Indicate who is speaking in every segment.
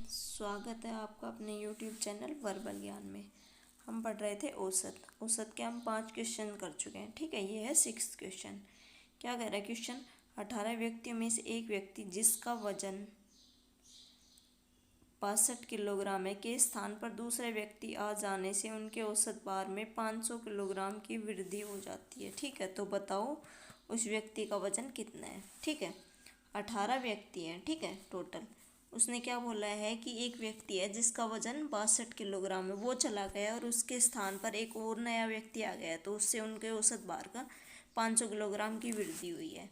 Speaker 1: स्वागत है आपका अपने YouTube चैनल वर्बल ज्ञान में। हम पढ़ रहे थे औसत के हम 5 क्वेश्चन कर चुके हैं। ठीक है, ये है 6th क्वेश्चन। क्या कह रहा है क्वेश्चन? 18 व्यक्तियों में से एक व्यक्ति जिसका वजन 62 किलोग्राम है के स्थान पर दूसरे व्यक्ति आ जाने से उनके औसत भार में 500 किलोग्राम की वृद्धि हो जाती है। ठीक है, तो बताओ उस व्यक्ति का वजन कितना है। ठीक है, 18 व्यक्ति हैं। ठीक है, टोटल उसने क्या बोला है कि एक व्यक्ति है जिसका वजन 62 किलोग्राम है, वो चला गया और उसके स्थान पर एक और नया व्यक्ति आ गया, तो उससे उनके औसत भार का 500 किलोग्राम की वृद्धि हुई है।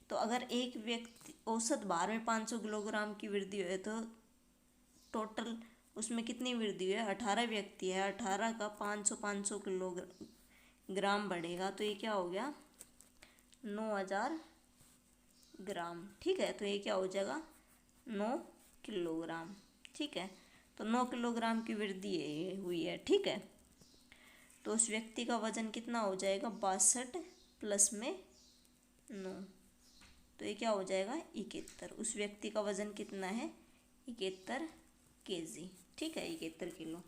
Speaker 1: तो अगर एक व्यक्ति औसत भार में 500 किलोग्राम की वृद्धि हुई तो टोटल उसमें कितनी वृद्धि हुई है? 18 व्यक्ति है, 18 का 500 किलोग्राम बढ़ेगा, तो ये क्या हो गया? 9000 ग्राम। ठीक है, तो ये क्या हो जाएगा? 9 किलोग्राम। ठीक है, तो 9 किलोग्राम की वृद्धि हुई है। ठीक है, तो उस व्यक्ति का वजन कितना हो जाएगा? 62 प्लस में 9, तो ये क्या हो जाएगा? 71। उस व्यक्ति का वजन कितना है? 71 केजी। ठीक है, 71 किलो।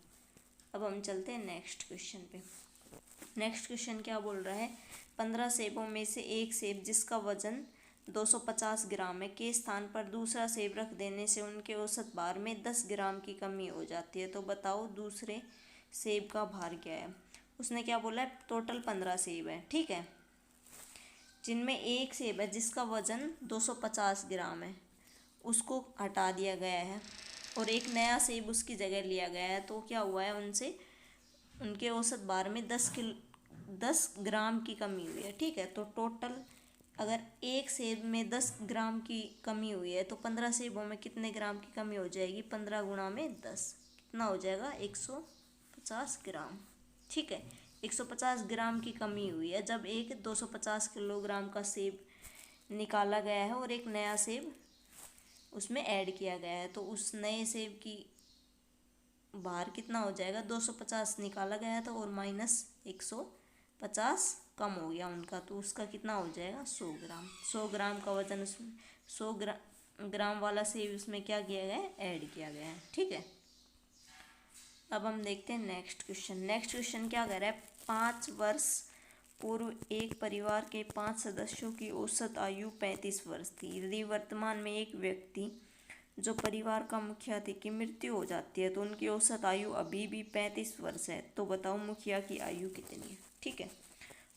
Speaker 1: अब हम चलते हैं नेक्स्ट क्वेश्चन पे। नेक्स्ट क्वेश्चन क्या बोल रहा है? 15 सेबों में से एक सेब जिसका वजन 250 ग्राम है के स्थान पर दूसरा सेब रख देने से उनके औसत भार में 10 ग्राम की कमी हो जाती है। तो बताओ दूसरे सेब का भार क्या है। उसने क्या बोला है? टोटल 15 सेब है। ठीक है, जिनमें एक सेब है जिसका वजन 250 ग्राम है, उसको हटा दिया गया है और एक नया सेब उसकी जगह लिया गया है। तो क्या हुआ है? उनके औसत भार में 10 ग्राम की कमी हुई है। ठीक है, तो टोटल अगर एक सेब में 10 ग्राम की कमी हुई है तो 15 सेबों में कितने ग्राम की कमी हो जाएगी? 15 गुणा में 10 कितना हो जाएगा? 150 ग्राम। ठीक है, 150 ग्राम की कमी हुई है जब एक 250 किलोग्राम का सेब निकाला गया है और एक नया सेब उसमें ऐड किया गया है। तो उस नए सेब की भार कितना हो जाएगा? 250 निकाला गया था और माइनस 150 कम हो गया उनका, तो उसका कितना हो जाएगा? 100 ग्राम। 100 ग्राम का वजन उसमें 100 ग्राम वाला सेब उसमें क्या किया गया है? ऐड किया गया है। ठीक है, अब हम देखते हैं नेक्स्ट क्वेश्चन। नेक्स्ट क्वेश्चन क्या कह रहा है? 5 वर्ष पूर्व एक परिवार के 5 सदस्यों की औसत आयु 35 वर्ष थी। यदि वर्तमान में एक व्यक्ति जो परिवार का मुखिया थे की मृत्यु हो जाती है तो उनकी औसत आयु अभी भी 35 वर्ष है। तो बताओ मुखिया की आयु कितनी है। ठीक है,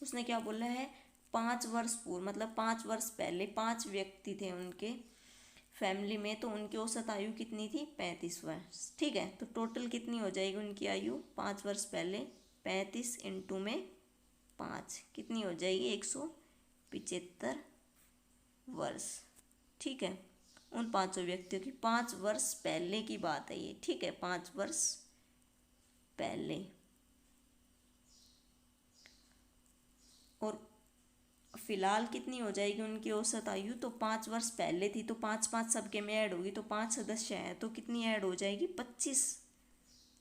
Speaker 1: उसने क्या बोला है? 5 वर्ष पूर्व मतलब 5 वर्ष पहले 5 व्यक्ति थे उनके फैमिली में, तो उनकी औसत आयु कितनी थी? 35 वर्ष। ठीक है, तो टोटल कितनी हो जाएगी उनकी आयु? 5 वर्ष पहले 35 इंटू में 5 कितनी हो जाएगी? 175 वर्ष। ठीक है, उन 500 व्यक्तियों की 5 वर्ष पहले की बात है ये। ठीक है, 5 वर्ष पहले। और फिलहाल कितनी हो जाएगी उनकी औसत आयु? तो 5 वर्ष पहले थी तो 5 सबके में ऐड होगी, तो 5 सदस्य हैं तो कितनी ऐड हो जाएगी? 25।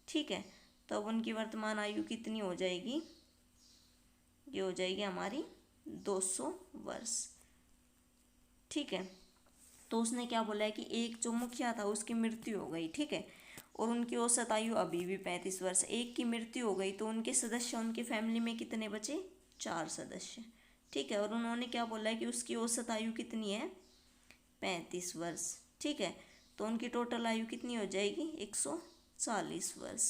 Speaker 1: ठीक है, तो अब उनकी वर्तमान आयु कितनी हो जाएगी? ये हो जाएगी हमारी 200 वर्ष। ठीक है, तो उसने क्या बोला है कि एक जो मुखिया था उसकी मृत्यु हो गई। ठीक है, और उनकी औसत आयु अभी भी 35 वर्ष। एक की मृत्यु हो गई तो उनके सदस्य उनके फैमिली में कितने बचे? 4 सदस्य। ठीक है, और उन्होंने क्या बोला है कि उसकी औसत आयु कितनी है? 35 वर्ष। ठीक है, तो उनकी टोटल आयु कितनी हो जाएगी? 140 वर्ष।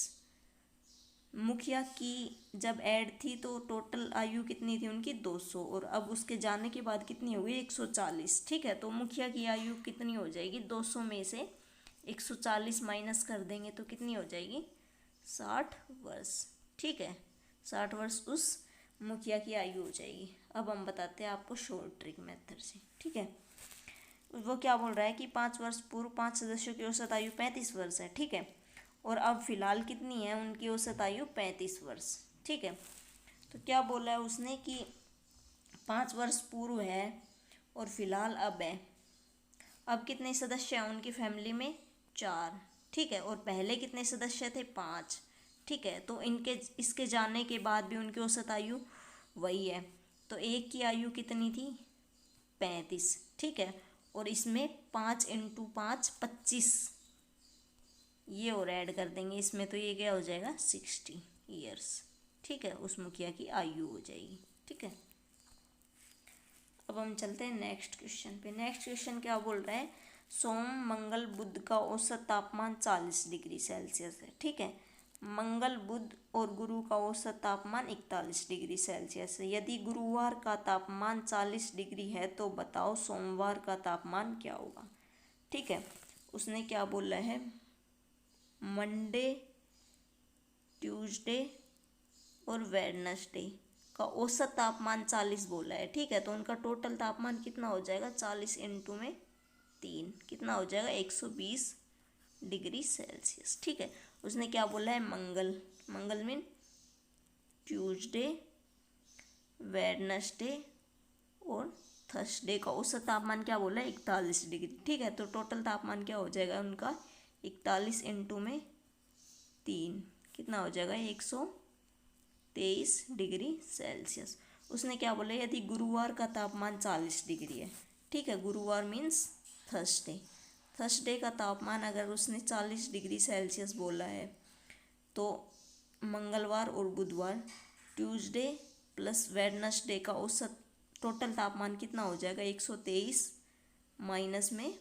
Speaker 1: मुखिया की जब ऐड थी तो टोटल आयु कितनी थी उनकी? 200, और अब उसके जाने के बाद कितनी हो गई? 140। ठीक है, तो मुखिया की आयु कितनी हो जाएगी? 200 में से 140 माइनस कर देंगे तो कितनी हो जाएगी? 60 वर्ष। ठीक है, 60 वर्ष उस मुखिया की आयु हो जाएगी। अब हम बताते हैं आपको शॉर्ट ट्रिक मेथड से। ठीक है, वो क्या बोल रहा है कि 5 वर्ष पूर्व 5 सदस्यों की औसत आयु 35 वर्ष है। ठीक है, और अब फिलहाल कितनी है उनकी औसत आयु? 35 वर्ष। ठीक है, तो क्या बोला है उसने कि 5 वर्ष पूर्व है और फिलहाल अब है। अब कितने सदस्य हैं उनकी फैमिली में? 4। ठीक है, और पहले कितने सदस्य थे? 5। ठीक है, तो इनके इसके जाने के बाद भी उनकी औसत आयु वही है, तो एक की आयु कितनी थी? 35। ठीक है, और इसमें 5 इंटू 5 25। ये और ऐड कर देंगे इसमें, तो ये क्या हो जाएगा 60 ईयर्स। ठीक है, उस मुखिया की आयु हो जाएगी। ठीक है, अब हम चलते हैं नेक्स्ट क्वेश्चन पे। नेक्स्ट क्वेश्चन क्या बोल रहा है, सोम मंगल बुध का औसत तापमान 40 डिग्री सेल्सियस है। ठीक है, मंगल बुध और गुरु का औसत तापमान 41 डिग्री सेल्सियस है। यदि गुरुवार का तापमान 40 डिग्री है तो बताओ सोमवार का तापमान क्या होगा। ठीक है, उसने क्या बोला है, मंडे, ट्यूसडे और वेडनेसडे का औसत तापमान 40 बोला है। ठीक है, तो उनका टोटल तापमान कितना हो जाएगा, 40 इंटू में 3 कितना हो जाएगा 120 डिग्री सेल्सियस। ठीक है, उसने क्या बोला है, मंगल, मंगल मीन ट्यूसडे, वेडनेसडे और थर्सडे का औसत तापमान क्या बोला है, 41 डिग्री। ठीक है, तो टोटल तापमान क्या हो जाएगा उनका, 41 इंटू में 3 कितना हो जाएगा 123 डिग्री सेल्सियस। उसने क्या बोला, यदि गुरुवार का तापमान 40 डिग्री है। ठीक है, गुरुवार मीन्स थर्सडे, थर्सडे का तापमान अगर उसने 40 डिग्री सेल्सियस बोला है तो मंगलवार और बुधवार, ट्यूसडे प्लस वेडनेसडे का औसत टोटल तापमान कितना हो जाएगा, 123 माइनस में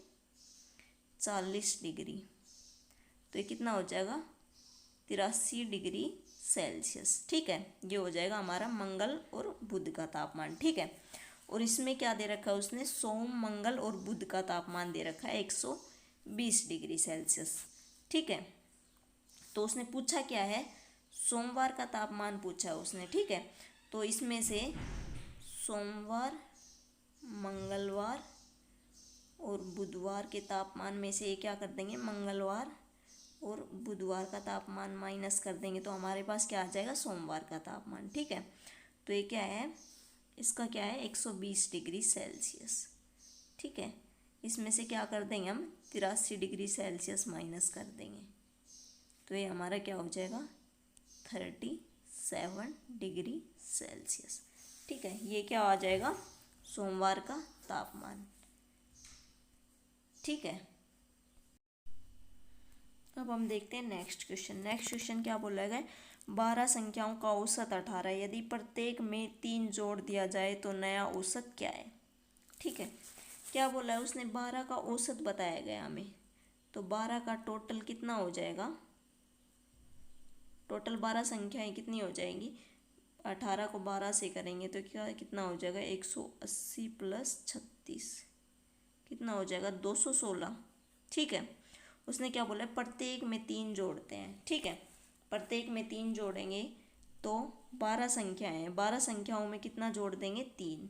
Speaker 1: 40 डिग्री, तो ये कितना हो जाएगा 83 डिग्री सेल्सियस। ठीक है, ये हो जाएगा हमारा मंगल और बुध का तापमान। ठीक है, और इसमें क्या दे रखा है उसने, सोम मंगल और बुध का तापमान दे रखा है 120 डिग्री सेल्सियस। ठीक है, तो उसने पूछा क्या है, सोमवार का तापमान पूछा है उसने। ठीक है, तो इसमें से सोमवार, मंगलवार और बुधवार के तापमान में से ये क्या कर देंगे, मंगलवार और बुधवार का तापमान माइनस कर देंगे तो हमारे पास क्या आ जाएगा, सोमवार का तापमान। ठीक है, तो ये क्या है, इसका क्या है 120 डिग्री सेल्सियस। ठीक है, इसमें से क्या कर देंगे हम, 83 डिग्री सेल्सियस माइनस कर देंगे तो ये हमारा क्या हो जाएगा 37 डिग्री सेल्सियस। ठीक है, ये क्या आ जाएगा सोमवार का तापमान। ठीक है, अब हम देखते हैं नेक्स्ट क्वेश्चन। नेक्स्ट क्वेश्चन क्या बोला गया, 12 संख्याओं का औसत 18 है, यदि प्रत्येक में 3 जोड़ दिया जाए तो नया औसत क्या है। ठीक है, क्या बोला है उसने, 12 का औसत बताया गया हमें, तो 12 का टोटल कितना हो जाएगा, टोटल 12 संख्याएं कितनी हो जाएंगी, 18 को 12 से करेंगे तो क्या कितना हो जाएगा 180 प्लस 36 कितना हो जाएगा 216। ठीक है, उसने क्या बोला है, प्रत्येक में 3 जोड़ते हैं। ठीक है, प्रत्येक में 3 जोड़ेंगे तो 12 संख्याएं हैं, 12 संख्याओं में कितना जोड़ देंगे 3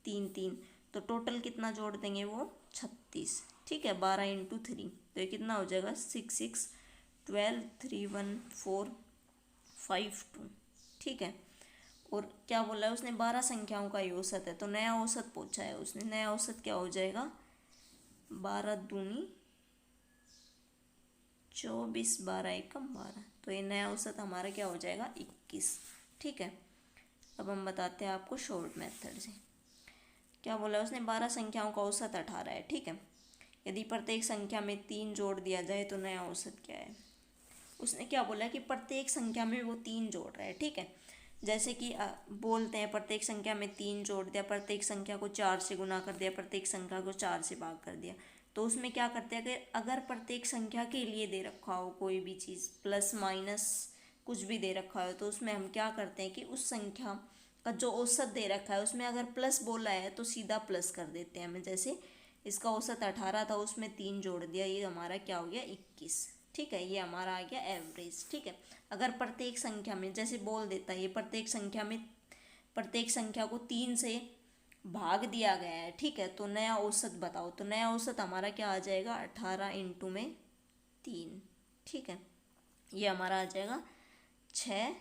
Speaker 1: 3 3, तो टोटल कितना जोड़ देंगे वो 36। ठीक है, 12 इंटू 3 तो ये कितना हो जाएगा 6 6 12 3 1 4 5 2। ठीक है, और क्या बोला है उसने, 12 संख्याओं का ये औसत है, तो नया औसत पूछा है उसने। नया औसत क्या हो जाएगा, 12 दूनी 24 12 एकम 12, तो ये नया औसत हमारा क्या हो जाएगा 21। ठीक है, अब हम बताते हैं आपको शॉर्ट मेथड से। क्या बोला उसने, 12 संख्याओं का औसत 18 है। ठीक है, यदि प्रत्येक संख्या में 3 जोड़ दिया जाए तो नया औसत क्या है। उसने क्या बोला कि प्रत्येक संख्या में वो 3 जोड़ रहा है। ठीक है, जैसे कि बोलते हैं प्रत्येक संख्या में 3 जोड़ दिया, प्रत्येक संख्या को 4 से गुना कर दिया, प्रत्येक संख्या को 4 से भाग कर दिया, तो उसमें क्या करते हैं कि अगर प्रत्येक संख्या के लिए दे रखा हो कोई भी चीज़, प्लस माइनस कुछ भी दे रखा हो, तो उसमें हम क्या करते हैं कि उस संख्या का जो औसत दे रखा है उसमें अगर प्लस बोला है तो सीधा प्लस कर देते हैं हमें। जैसे इसका औसत 18 था, उसमें 3 जोड़ दिया, ये हमारा क्या हो गया 21। ठीक है, ये हमारा आ गया एवरेज। ठीक है, अगर प्रत्येक संख्या में जैसे बोल देता है ये प्रत्येक संख्या में, प्रत्येक संख्या को 3 से भाग दिया गया है। ठीक है, तो नया औसत बताओ, तो नया औसत हमारा क्या आ जाएगा 18 इंटू में 3। ठीक है, ये हमारा आ जाएगा 6,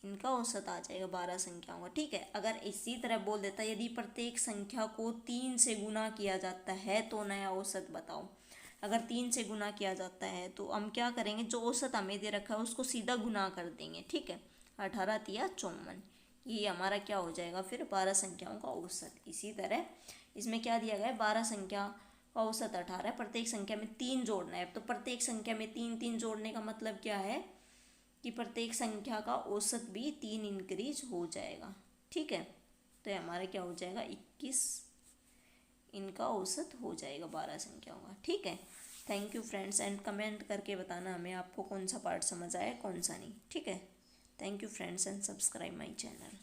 Speaker 1: इनका औसत आ जाएगा 12 संख्याओं का। ठीक है, अगर इसी तरह बोल देता है यदि प्रत्येक संख्या को 3 से गुना किया जाता है तो नया औसत बताओ। अगर 3 से गुना किया जाता है तो हम क्या करेंगे, जो औसत हमें दे रखा है उसको सीधा गुना कर देंगे। ठीक है, 18 तिया 54, ये हमारा क्या हो जाएगा फिर 12 संख्याओं का औसत। इसी तरह इसमें क्या दिया गया है, 12 संख्या औसत 18 है, प्रत्येक संख्या में 3 जोड़ना है। तो प्रत्येक संख्या में 3 3 जोड़ने का मतलब क्या है कि प्रत्येक संख्या का औसत भी 3 इंक्रीज हो जाएगा। ठीक है, तो ये हमारा क्या हो जाएगा 21, इनका औसत हो जाएगा 12 संख्याओं का। ठीक है, thank you friends, and comment करके बताना हमें आपको कौन सा पार्ट समझ आया कौन सा नहीं। ठीक है, thank you friends and subscribe my channel.